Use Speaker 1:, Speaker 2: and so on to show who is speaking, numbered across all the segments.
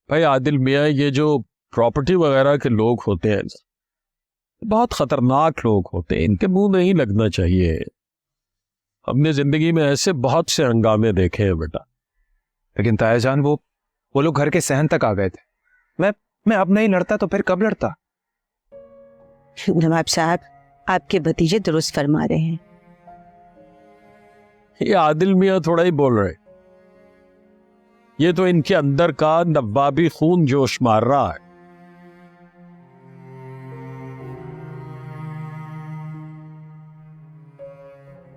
Speaker 1: भाई आदिल मियाँ, ये जो प्रॉपर्टी वगैरह के लोग होते हैं बहुत खतरनाक लोग होते हैं, इनके मुंह नहीं लगना चाहिए। हमने जिंदगी में ऐसे बहुत से हंगामे देखे हैं बेटा।
Speaker 2: लेकिन ताया जान, वो लोग घर के सहन तक आ गए थे। मैं अब नहीं लड़ता तो फिर कब लड़ता?
Speaker 3: नवाब साहब, आपके भतीजे दुरुस्त फरमा रहे हैं।
Speaker 1: ये आदिल मियाँ थोड़ा ही बोल रहे, ये तो इनके अंदर का नवाबी खून जोश मार रहा है।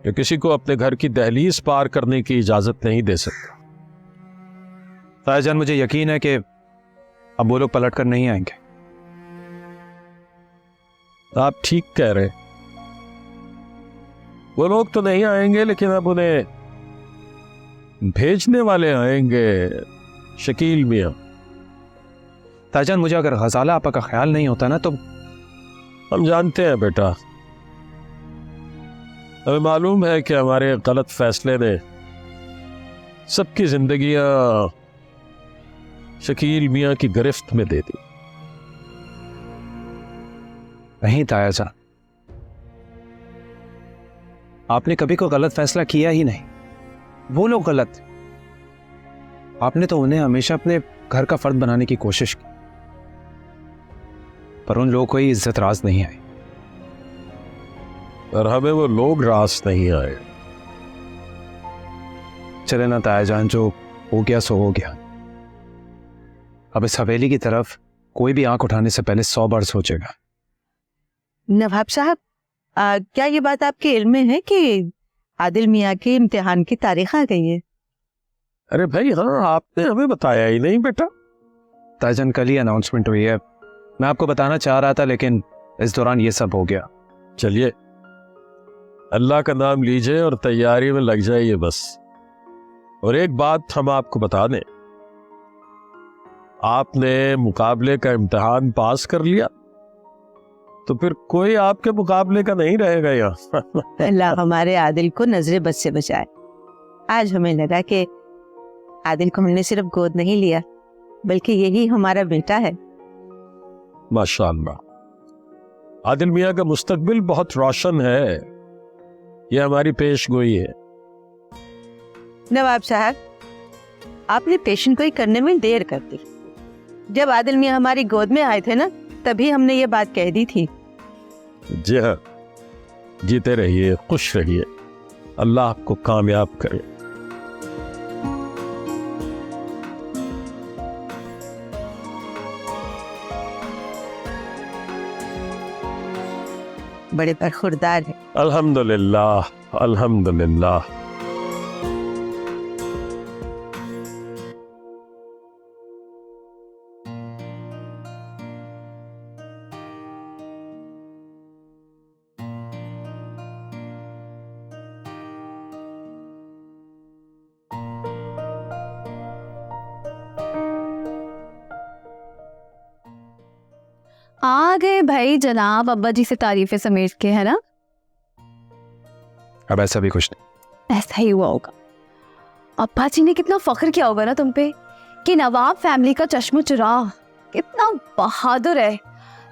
Speaker 1: ये किसी को अपने घर की दहलीज पार करने की इजाजत नहीं दे सकता।
Speaker 2: ताया जान, मुझे यकीन है कि अब वो लोग पलट कर नहीं आएंगे।
Speaker 1: आप ठीक कह रहे, वो लोग तो नहीं आएंगे, लेकिन अब उन्हें भेजने वाले आएंगे, शकील मियां।
Speaker 2: ताया जान, मुझे अगर गजाला आपा का ख्याल नहीं होता ना तो।
Speaker 1: हम जानते हैं बेटा, हमें मालूम है कि हमारे गलत फैसले ने सबकी जिंदगियां शकील मियां की गिरफ्त में दे दी।
Speaker 2: नहीं ताया जान, आपने कभी कोई गलत फैसला किया ही नहीं। वो लोग गलत, आपने तो उन्हें हमेशा अपने घर का फर्द बनाने की कोशिश की, पर उन लोगों को ही इज्जत राज नहीं आई।
Speaker 1: और हमें वो लोग रास नहीं आए।
Speaker 2: चले ना ताया जान, जो हो गया सो हो गया। अब इस हवेली की तरफ कोई भी आंख उठाने से पहले 100 बार सोचेगा।
Speaker 3: नवाब साहब, क्या ये बात आपके इल्म में है कि आदिल मियाँ के इम्तिहान की तारीख आ गई है?
Speaker 1: अरे भाई हाँ, आपने हमें बताया ही नहीं बेटा।
Speaker 2: ताया जान, कल ही अनाउंसमेंट हुई है। मैं आपको बताना चाह रहा था, लेकिन इस दौरान ये सब हो गया।
Speaker 1: चलिए, अल्लाह का नाम लीजिए और तैयारी में लग जाइए बस। और एक बात हम आपको बता दें, आपने मुकाबले का इम्तिहान पास कर लिया तो फिर कोई आपके मुकाबले का नहीं रहेगा यहाँ।
Speaker 3: अल्लाह हमारे आदिल को नजरे बद से बचाए। आज हमें लगा कि आदिल को हमने सिर्फ गोद नहीं लिया, बल्कि यही हमारा बेटा है।
Speaker 1: माशाअल्लाह, आदिल मियाँ का मुस्तकबिल बहुत रोशन है, ये हमारी पेशगोई है।
Speaker 3: नवाब साहब, आपने पेशन गोई करने में देर कर दी। जब आदिल मियाँ हमारी गोद में आए थे ना, तभी हमने ये बात कह दी थी।
Speaker 1: जी हाँ, जीते रहिए, खुश रहिए, अल्लाह आपको कामयाब करे।
Speaker 3: बड़े बरखुरदार है।
Speaker 1: अल्हम्दुलिल्लाह, अल्हम्दुलिल्लाह।
Speaker 4: आ गए भाई जनाब अब्बा जी से तारीफें समेट के, है ना?
Speaker 2: अब ऐसा भी कुछ नहीं।
Speaker 4: ऐसा ही हुआ होगा। अब्बा जी ने कितना फख्र किया होगा ना तुम पे कि नवाब फैमिली का चश्म चुराग कितना बहादुर है,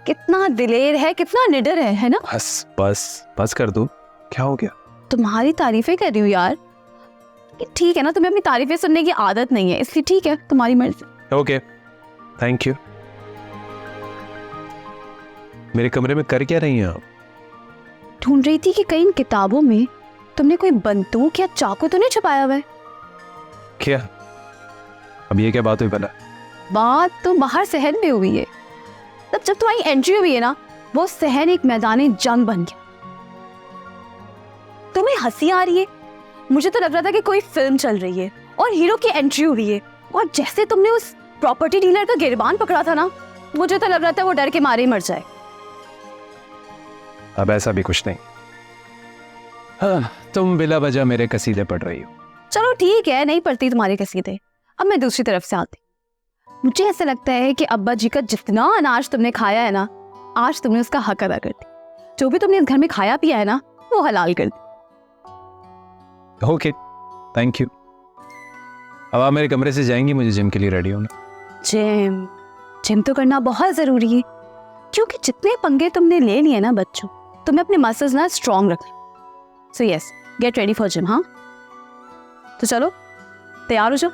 Speaker 4: कितना दिलेर है, कितना निडर है ना?
Speaker 2: बस बस बस कर दो, क्या हो गया?
Speaker 4: तुम्हारी तारीफें कर रही हूँ यार। ठीक है ना, तुम्हें अपनी तारीफें सुनने की आदत नहीं है, इसलिए ठीक है, तुम्हारी मर्जी।
Speaker 2: Okay, thank you. मेरे कमरे में कर क्या रही हैं आप?
Speaker 4: ढूंढ रही थी कि कहीं इन किताबों में तुमने कोई बंदूक या चाकू तो नहीं छुपाया हुआ है।
Speaker 2: क्या? अब ये क्या बात हुई भला?
Speaker 4: बात तो बाहर सहन में हुई है। तब जब तुम्हारी एंट्री हुई है ना, वो सहन एक मैदान जंग बन गया। तुम्हें हंसी आ रही है? मुझे तो लग रहा था कि कोई फिल्म चल रही है और हीरो की एंट्री हुई है, और जैसे तुमने उस प्रॉपर्टी डीलर का गिरबान पकड़ा था ना, मुझे तो लग रहा था वो डर के मारे ही मर जाए।
Speaker 2: अब ऐसा भी कुछ नहीं। हाँ, तुम बिला वजह मेरे कसीदे पढ़ रही हो।
Speaker 4: चलो ठीक है, नहीं पढ़ती तुम्हारे कसीदे। अब मैं दूसरी तरफ से आती। मुझे ऐसा लगता है कि अब्बा जी का जितना अनाज तुमने खाया है ना, आज तुमने उसका हक अदा कर दिया। जो भी तुमने इस घर में खाया पिया है ना, वो हलाल कर दी।
Speaker 2: Okay, thank you. अब आप मेरे कमरे से जाएंगी, मुझे जिम के लिए रेडी होना।
Speaker 4: जिम जिम तो करना बहुत ज़रूरी है, क्योंकि जितने पंगे तुमने ले लिए ना बच्चों, तुम्हें अपने मसल्स ना स्ट्रॉन्ग रखने। So yes, get ready for gym. हाँ तो चलो तैयार हो जाओ।